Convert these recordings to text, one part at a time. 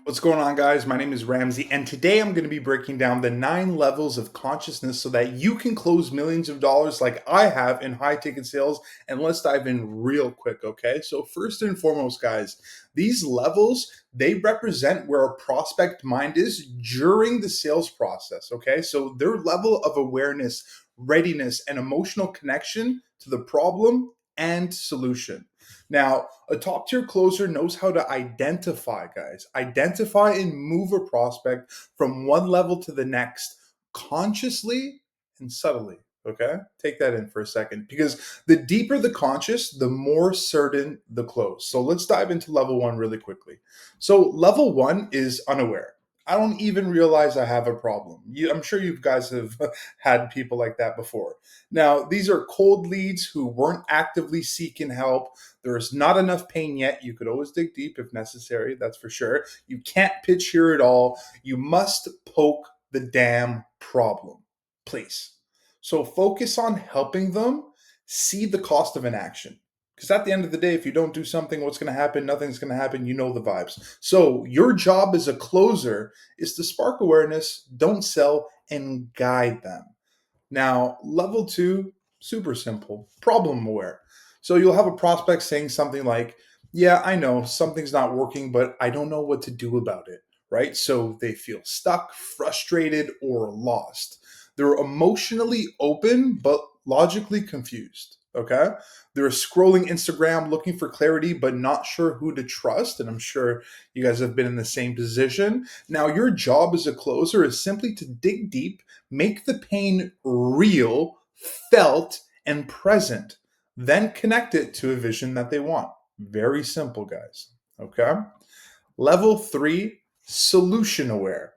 What's going on, guys? My name is Ramzi, and today I'm going to be breaking down the 9 levels of consciousness so that you can close millions of dollars like I have in high ticket sales. And let's dive in real quick, okay? So, first and foremost, guys, these levels they represent where a prospect mind is during the sales process, okay? So, their level of awareness, readiness, and emotional connection to the problem and solution. Now, a top tier closer knows how to identify, guys, identify and move a prospect from one level to the next consciously and subtly. Okay, take that in for a second because the deeper the conscious, the more certain the close. So let's dive into level one really quickly. So, level one is unaware. I don't even realize I have a problem. I'm sure you guys have had people like that before. Now, these are cold leads who weren't actively seeking help. There's not enough pain yet. You could always dig deep if necessary, that's for sure. You can't pitch here at all. You must poke the damn problem, please. So focus on helping them see the cost of inaction. Because at the end of the day, if you don't do something, what's going to happen? Nothing's going to happen. You know the vibes. So your job as a closer is to spark awareness, don't sell, and guide them. Now, level two, super simple, problem aware. So you'll have a prospect saying something like, yeah, I know something's not working, but I don't know what to do about it, right? So they feel stuck, frustrated, or lost. They're emotionally open, but logically confused, okay? They're scrolling Instagram looking for clarity, but not sure who to trust. And I'm sure you guys have been in the same position. Now, your job as a closer is simply to dig deep, make the pain real, felt, and present. Then connect it to a vision that they want. Very simple, guys. Okay. Level three, solution aware.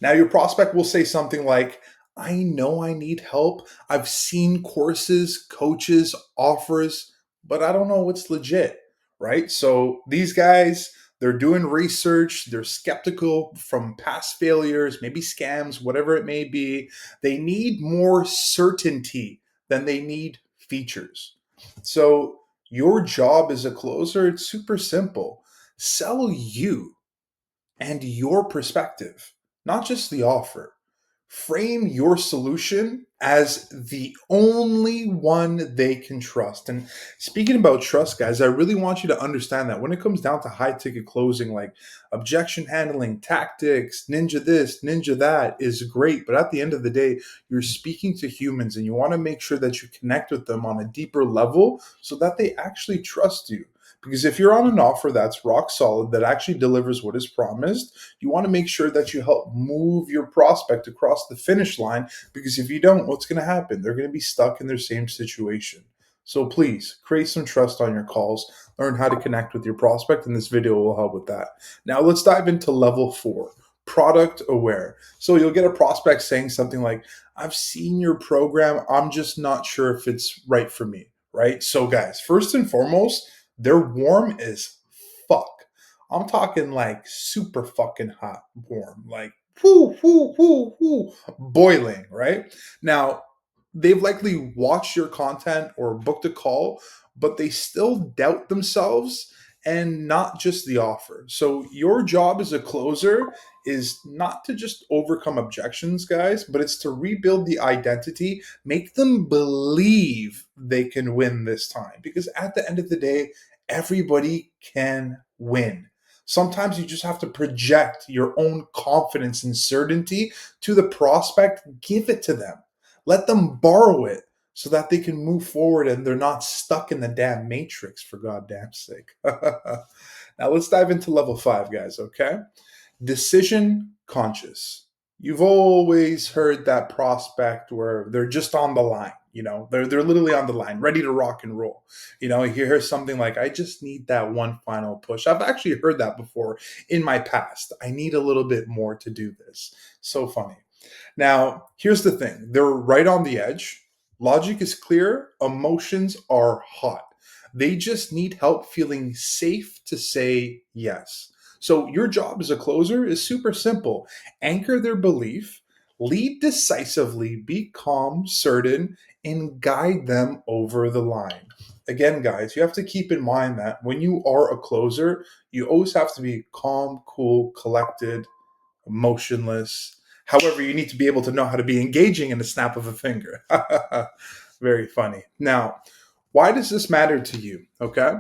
Now, your prospect will say something like, I know I need help. I've seen courses, coaches, offers, but I don't know what's legit, right? So these guys, they're doing research, they're skeptical from past failures, maybe scams, whatever it may be. They need more certainty than they need features. So your job as a closer, it's super simple. Sell you and your perspective, not just the offer. Frame your solution as the only one they can trust. And speaking about trust, guys, I really want you to understand that when it comes down to high ticket closing, like objection handling, tactics, ninja this, ninja that is great. But at the end of the day, you're speaking to humans and you want to make sure that you connect with them on a deeper level so that they actually trust you. Because if you're on an offer that's rock solid, that actually delivers what is promised, you want to make sure that you help move your prospect across the finish line. Because if you don't, what's going to happen? They're going to be stuck in their same situation. So please create some trust on your calls, learn how to connect with your prospect, and this video will help with that. Now let's dive into level four, product aware. So you'll get a prospect saying something like, I've seen your program, I'm just not sure if it's right for me, right? So guys, first and foremost, they're warm as fuck. I'm talking like super fucking hot warm, like whoo, whoo, whoo, whoo, boiling, right? Now, they've likely watched your content or booked a call, but they still doubt themselves and not just the offer. So, your job as a closer is not to just overcome objections, guys, but it's to rebuild the identity, make them believe they can win this time. Because at the end of the day, everybody can win. Sometimes you just have to project your own confidence and certainty to the prospect, give it to them. Let them borrow it so that they can move forward and they're not stuck in the damn matrix, for goddamn sake. Now let's dive into level five, guys, okay? Decision conscious. You've always heard that prospect where they're just on the line, they're literally on the line, ready to rock and roll. You hear something like, I just need that one final push. I've actually heard that before in my past. I need a little bit more to do this. So funny. Now, here's the thing, they're right on the edge. Logic is clear, emotions are hot. They just need help feeling safe to say yes. So, your job as a closer is super simple. Anchor their belief, lead decisively, be calm, certain, and guide them over the line. Again, guys, you have to keep in mind that when you are a closer, you always have to be calm, cool, collected, emotionless. However, you need to be able to know how to be engaging in the snap of a finger. Very funny. Now, why does this matter to you? Okay.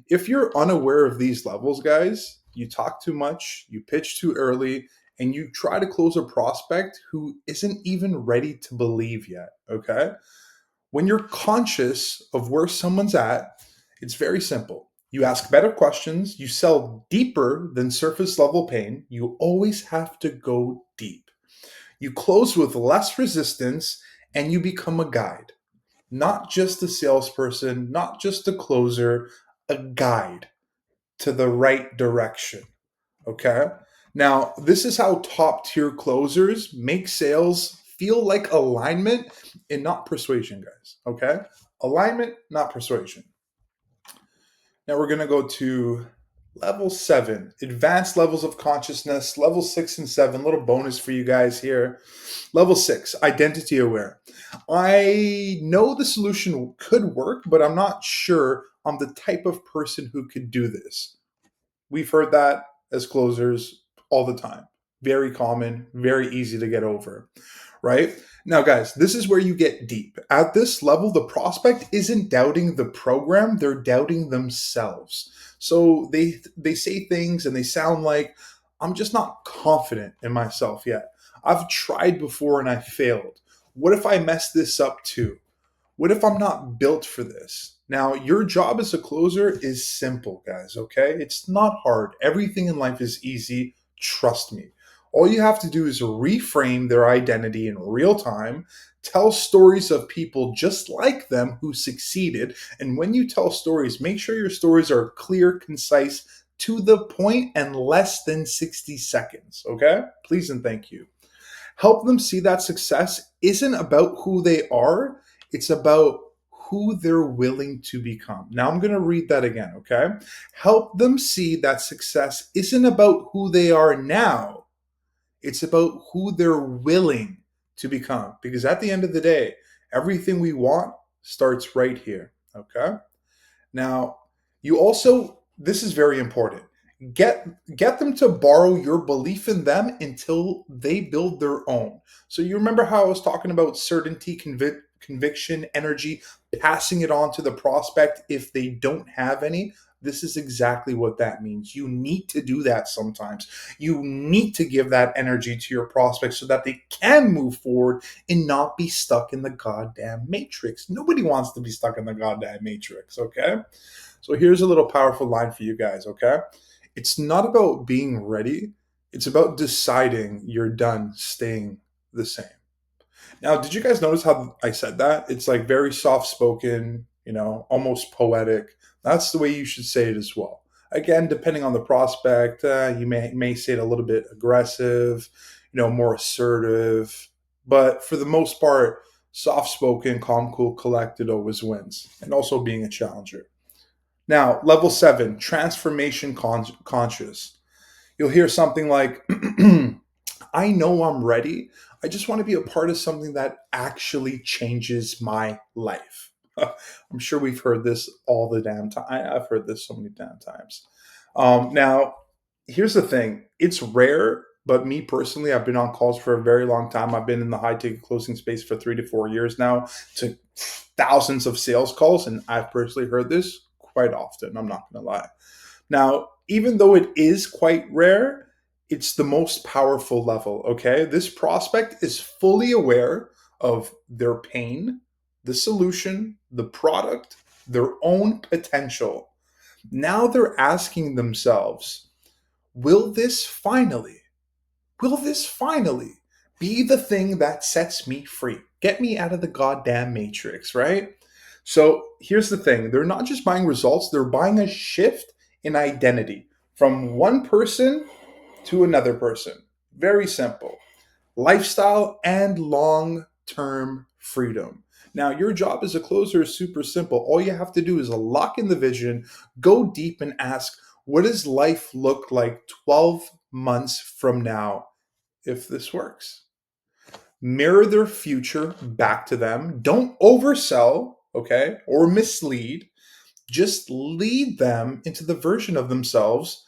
If you're unaware of these levels, guys, you talk too much, you pitch too early, and you try to close a prospect who isn't even ready to believe yet. Okay. When you're conscious of where someone's at, it's very simple. You ask better questions, you sell deeper than surface level pain. You always have to go deep. You close with less resistance and you become a guide, not just a salesperson, not just a closer, a guide to the right direction. Okay. Now, this is how top tier closers make sales feel like alignment and not persuasion, guys. Okay. Alignment, not persuasion. Now we're going to go to level 7, advanced levels of consciousness, level 6 and 7. Little bonus for you guys here. Level 6, identity aware. I know the solution could work, but I'm not sure I'm the type of person who could do this. We've heard that as closers all the time. Very common, very easy to get over, right? Now, guys, this is where you get deep. At this level, the prospect isn't doubting the program, they're doubting themselves. So they say things and they sound like, I'm just not confident in myself yet. I've tried before and I failed. What if I mess this up too? What if I'm not built for this? Now, your job as a closer is simple, guys, okay? It's not hard. Everything in life is easy. Trust me. All you have to do is reframe their identity in real time, tell stories of people just like them who succeeded. And when you tell stories, make sure your stories are clear, concise, to the point, and less than 60 seconds, okay? Please and thank you. Help them see that success isn't about who they are, it's about who they're willing to become. Now I'm going to read that again, okay? Help them see that success isn't about who they are now, it's about who they're willing to become. Because at the end of the day, everything we want starts right here, okay? Now, you also, this is very important. Get get them to borrow your belief in them until they build their own. So you remember how I was talking about certainty, conviction, energy, passing it on to the prospect if they don't have any? This is exactly what that means. You need to do that sometimes. You need to give that energy to your prospects so that they can move forward and not be stuck in the goddamn matrix. Nobody wants to be stuck in the goddamn matrix, okay? So here's a little powerful line for you guys, okay? It's not about being ready, it's about deciding you're done staying the same. Now, did you guys notice how I said that? It's like very soft spoken, almost poetic. That's the way you should say it as well. Again, depending on the prospect, you may say it a little bit aggressive, more assertive. But for the most part, soft spoken, calm, cool, collected always wins. And also being a challenger. Now, level 7, transformation conscious. You'll hear something like, I know I'm ready. I just want to be a part of something that actually changes my life. I'm sure we've heard this all the damn time. I've heard this so many damn times. Now, here's the thing, it's rare, but me personally, I've been on calls for a very long time. I've been in the high ticket closing space for 3 to 4 years now, to thousands of sales calls, and I've personally heard this quite often. I'm not going to lie. Now, even though it is quite rare, it's the most powerful level, okay? This prospect is fully aware of their pain, the solution, the product, their own potential. Now they're asking themselves, will this finally, will this finally be the thing that sets me free? Get me out of the goddamn matrix, right? So here's the thing, they're not just buying results, they're buying a shift in identity from one person to another person. Very simple. Lifestyle and long term freedom. Now, your job as a closer is super simple. All you have to do is lock in the vision, go deep, and ask, what does life look like 12 months from now if this works? Mirror their future back to them. Don't oversell, okay, or mislead. Just lead them into the version of themselves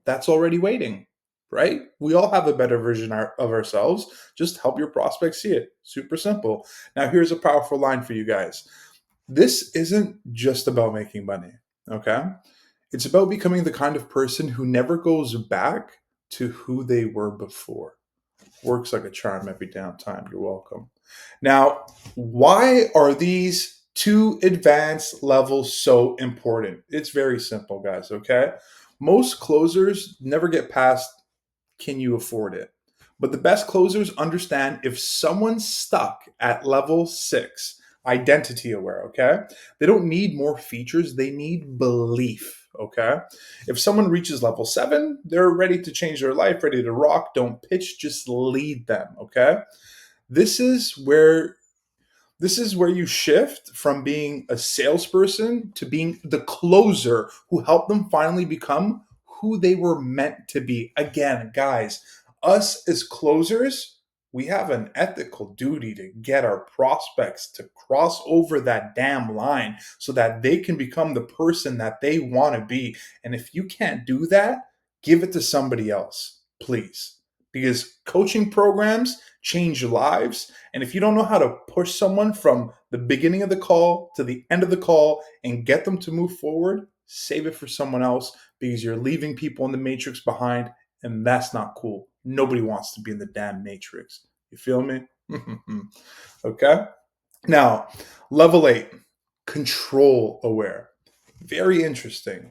that's already waiting, right? We all have a better version of ourselves. Just help your prospects see it. Super simple. Now, here's a powerful line for you guys. This isn't just about making money, okay? It's about becoming the kind of person who never goes back to who they were before. Works like a charm every damn time. You're welcome. Now, why are these two advanced levels so important? It's very simple, guys, okay? Most closers never get past can you afford it? But the best closers understand if someone's stuck at level 6, identity aware, okay? They don't need more features, they need belief, okay? If someone reaches level 7, they're ready to change their life, ready to rock. Don't pitch, just lead them, okay? This is where this is where you shift from being a salesperson to being the closer who helped them finally become who they were meant to be. Again, guys, us as closers, we have an ethical duty to get our prospects to cross over that damn line so that they can become the person that they want to be. And if you can't do that, give it to somebody else, please. Because coaching programs change lives, and if you don't know how to push someone from the beginning of the call to the end of the call and get them to move forward, save it for someone else because you're leaving people in the matrix behind, and that's not cool. Nobody wants to be in the damn matrix. You feel me? Okay. Now, level 8, control aware. Very interesting.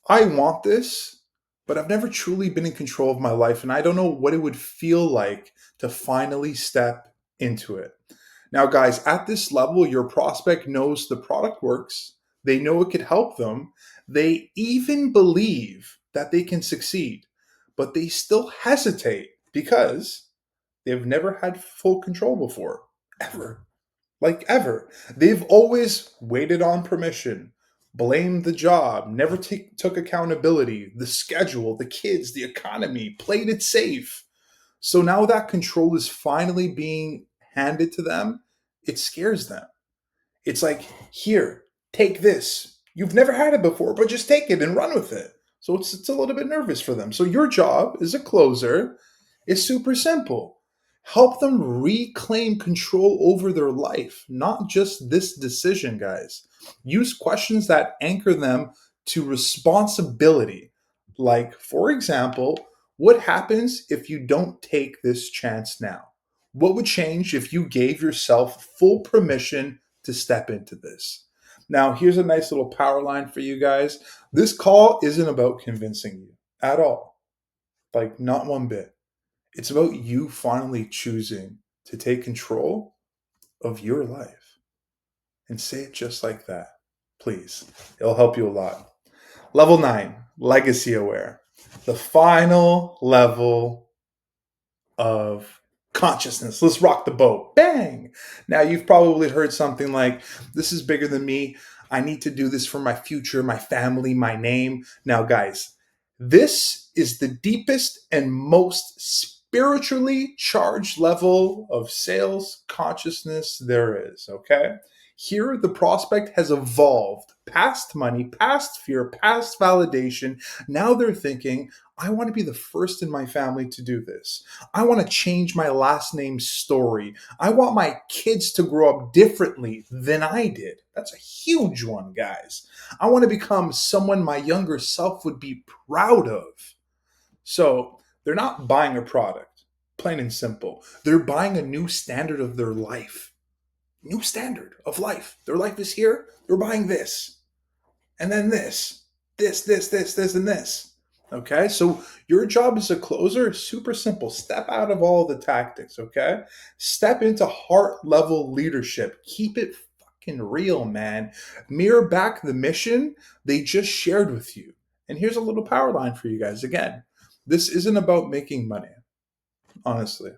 I want this, but I've never truly been in control of my life, and I don't know what it would feel like to finally step into it. Now, guys, at this level, your prospect knows the product works, they know it could help them, they even believe that they can succeed, but they still hesitate because they've never had full control before, ever. Like ever. They've always waited on permission, blamed the job, never took accountability, the schedule, the kids, the economy, played it safe. So now that control is finally being handed to them, it scares them. It's like, here, take this. You've never had it before, but just take it and run with it. So it's a little bit nervous for them. So your job as a closer is super simple. Help them reclaim control over their life, not just this decision, guys. Use questions that anchor them to responsibility. Like, for example, what happens if you don't take this chance now? What would change if you gave yourself full permission to step into this? Now, here's a nice little power line for you guys. This call isn't about convincing you at all, like, not one bit. It's about you finally choosing to take control of your life and say it just like that. Please, it'll help you a lot. Level 9, legacy aware. The final level of consciousness. Let's rock the boat. Bang! Now, you've probably heard something like, this is bigger than me. I need to do this for my future, my family, my name. Now, guys, this is the deepest and most spiritually charged level of sales consciousness there is, okay? Here, the prospect has evolved past money, past fear, past validation. Now they're thinking, I want to be the first in my family to do this. I want to change my last name story. I want my kids to grow up differently than I did. That's a huge one, guys. I want to become someone my younger self would be proud of. So they're not buying a product, plain and simple. They're buying a new standard of their life. New standard of life. Their life is here. They're buying this. And then this, and this. Okay, so your job as a closer is super simple. Step out of all the tactics, okay? Step into heart level leadership. Keep it fucking real, man. Mirror back the mission they just shared with you. And here's a little power line for you guys. Again, this isn't about making money, honestly.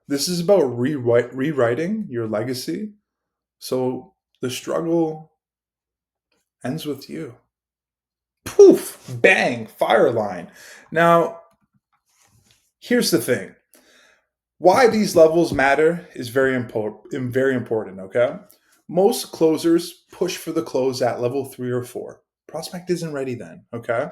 This is about rewriting your legacy so the struggle ends with you. Poof, bang, fire line. Now, here's the thing. Why these levels matter is very important, okay? Most closers push for the close at level 3 or 4. Prospect isn't ready then, okay?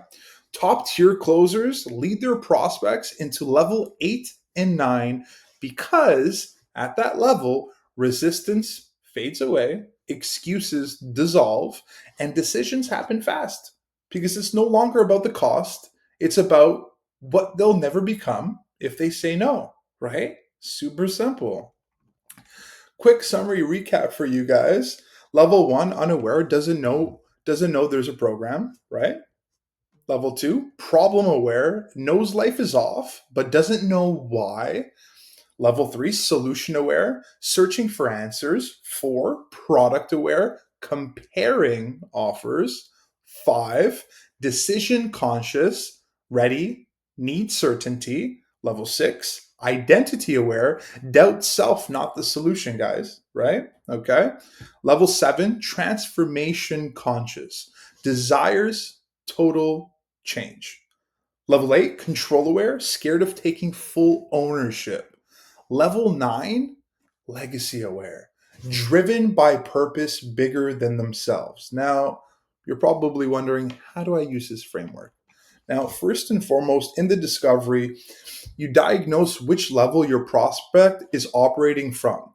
Top tier closers lead their prospects into level 8 and 9 because at that level, resistance fades away, excuses dissolve, and decisions happen fast because it's no longer about the cost, it's about what they'll never become if they say no, right? Super simple. Quick summary recap for you guys. Level 1, unaware, doesn't know there's a program, right? Level 2, problem aware, knows life is off but doesn't know why. Level 3, solution aware, searching for answers. 4, product aware, comparing offers. 5, decision conscious, ready, needs certainty. Level 6, identity aware, doubt self, not the solution, guys, right? Okay. Level 7, transformation conscious, desires total change. Level 8, control aware, scared of taking full ownership. Level 9, legacy aware, driven by purpose bigger than themselves. Now, you're probably wondering, how do I use this framework? Now, first and foremost, in the discovery, you diagnose which level your prospect is operating from.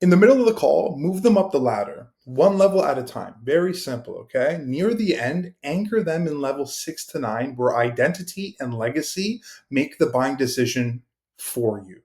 In the middle of the call, move them up the ladder, one level at a time. Very simple, okay? Near the end, anchor them in level 6 to 9, where identity and legacy make the buying decision for you.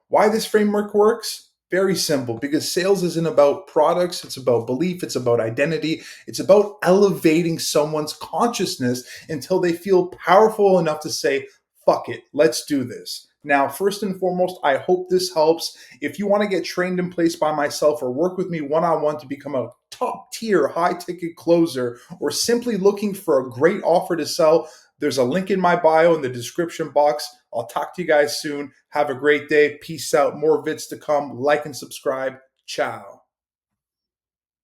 Why this framework works? Very simple, because sales isn't about products, it's about belief, it's about identity, it's about elevating someone's consciousness until they feel powerful enough to say, fuck it, let's do this. Now, first and foremost, I hope this helps. If you want to get trained in place by myself or work with me one-on-one to become a top tier high ticket closer, or simply looking for a great offer to sell, there's a link in my bio in the description box. I'll talk to you guys soon. Have a great day. Peace out. More vids to come. Like and subscribe. Ciao.